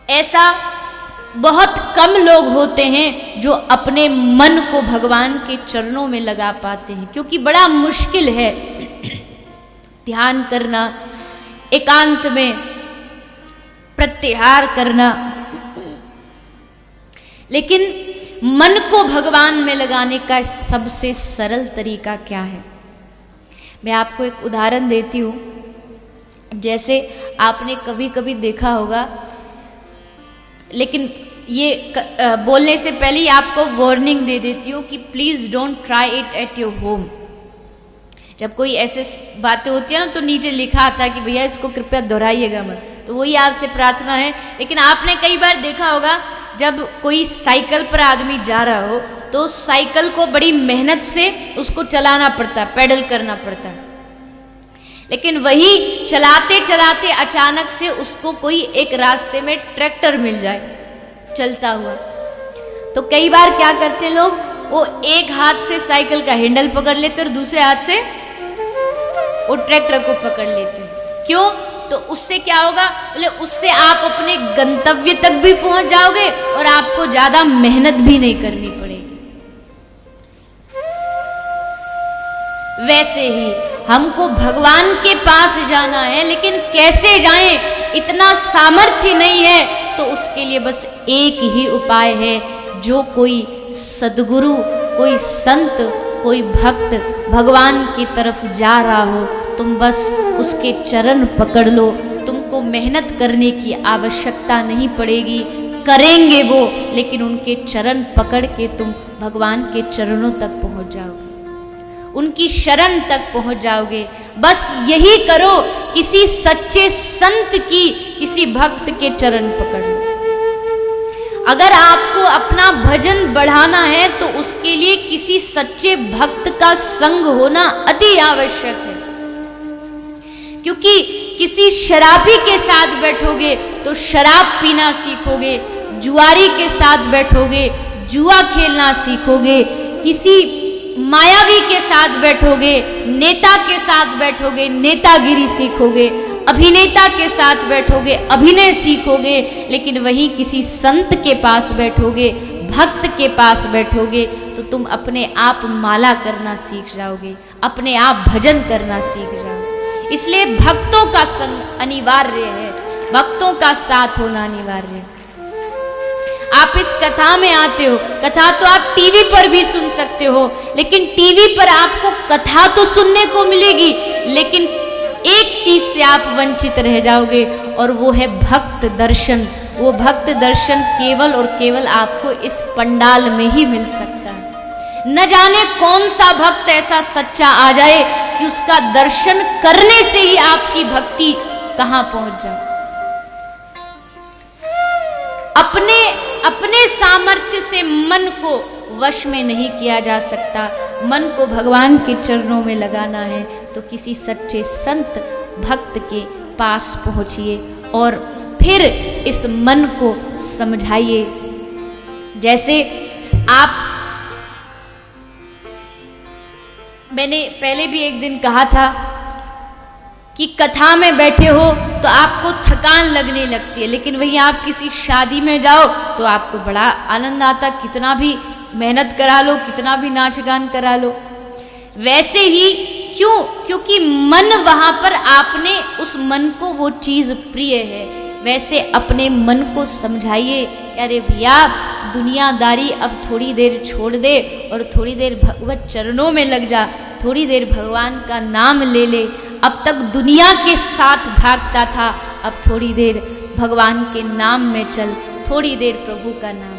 ऐसा बहुत कम लोग होते हैं जो अपने मन को भगवान के चरणों में लगा पाते हैं, क्योंकि बड़ा मुश्किल है ध्यान करना, एकांत में प्रत्याहार करना। लेकिन मन को भगवान में लगाने का सबसे सरल तरीका क्या है? मैं आपको एक उदाहरण देती हूँ। जैसे आपने कभी कभी देखा होगा, लेकिन ये बोलने से पहले ही आपको वार्निंग दे देती हूँ कि please don't try it at your home. जब कोई ऐसे बातें होती है ना तो नीचे लिखा आता है कि भैया इसको कृपया दोहराइएगा मत, तो वही आपसे प्रार्थना है। लेकिन आपने कई बार देखा होगा जब कोई साइकिल पर आदमी जा रहा हो तो साइकिल को बड़ी मेहनत से उसको चलाना पड़ता है, पेडल करना पड़ता है। लेकिन वही चलाते चलाते अचानक से उसको कोई एक रास्ते में ट्रैक्टर मिल जाए चलता हुआ, तो कई बार क्या करते लोग, वो एक हाथ से साइकिल का हैंडल पकड़ लेते और दूसरे हाथ से वो ट्रैक्टर को पकड़ लेते। क्यों? तो उससे क्या होगा, बोले उससे आप अपने गंतव्य तक भी पहुंच जाओगे और आपको ज्यादा मेहनत भी नहीं करनी पड़ेगी। वैसे ही हमको भगवान के पास जाना है, लेकिन कैसे जाएं, इतना सामर्थ्य नहीं है। तो उसके लिए बस एक ही उपाय है, जो कोई सद्गुरु, कोई संत, कोई भक्त भगवान की तरफ जा रहा हो, तुम बस उसके चरण पकड़ लो। तुमको मेहनत करने की आवश्यकता नहीं पड़ेगी, करेंगे वो, लेकिन उनके चरण पकड़ के तुम भगवान के चरणों तक पहुंच जाओगे, उनकी शरण तक पहुंच जाओगे। बस यही करो, किसी सच्चे संत की, किसी भक्त के चरण पकड़ लो। अगर आपको अपना भजन बढ़ाना है तो उसके लिए किसी सच्चे भक्त का संग होना अति आवश्यक है, क्योंकि किसी शराबी के साथ बैठोगे तो शराब पीना सीखोगे, जुआरी के साथ बैठोगे जुआ खेलना सीखोगे, किसी मायावी के साथ बैठोगे, नेता के साथ बैठोगे नेतागिरी सीखोगे, अभिनेता के साथ बैठोगे अभिनय सीखोगे। लेकिन वहीं किसी संत के पास बैठोगे, भक्त के पास बैठोगे, तो तुम अपने आप माला करना सीख जाओगे, अपने आप भजन करना सीख जाओगे। इसलिए भक्तों का संग अनिवार्य है, भक्तों का साथ होना अनिवार्य है। आप इस कथा में आते हो, कथा तो आप टीवी पर भी सुन सकते हो, लेकिन टीवी पर आपको कथा तो सुनने को मिलेगी, लेकिन एक चीज से आप वंचित रह जाओगे, और वो है भक्त दर्शन। वो भक्त दर्शन केवल और केवल आपको इस पंडाल में ही मिल सकता है। न जाने कौन सा भक्त ऐसा सच्चा आ जाए कि उसका दर्शन करने से ही आपकी भक्ति कहां पहुंच जाए। अपने सामर्थ्य से मन को वश में नहीं किया जा सकता। मन को भगवान के चरणों में लगाना है तो किसी सच्चे संत भक्त के पास पहुंचिए और फिर इस मन को समझाइए। जैसे मैंने पहले भी एक दिन कहा था कि कथा में बैठे हो तो आपको थकान लगने लगती है, लेकिन वहीं आप किसी शादी में जाओ तो आपको बड़ा आनंद आता, कितना भी मेहनत करा लो, कितना भी नाच गान करा लो। वैसे ही क्यों? क्योंकि मन वहां पर आपने उस मन को वो चीज प्रिय है। वैसे अपने मन को समझाइए, अरे भैया दुनियादारी अब थोड़ी देर छोड़ दे और थोड़ी देर भगवत चरणों में लग जा, थोड़ी देर भगवान का नाम ले ले। अब तक दुनिया के साथ भागता था, अब थोड़ी देर भगवान के नाम में चल, थोड़ी देर प्रभु का नाम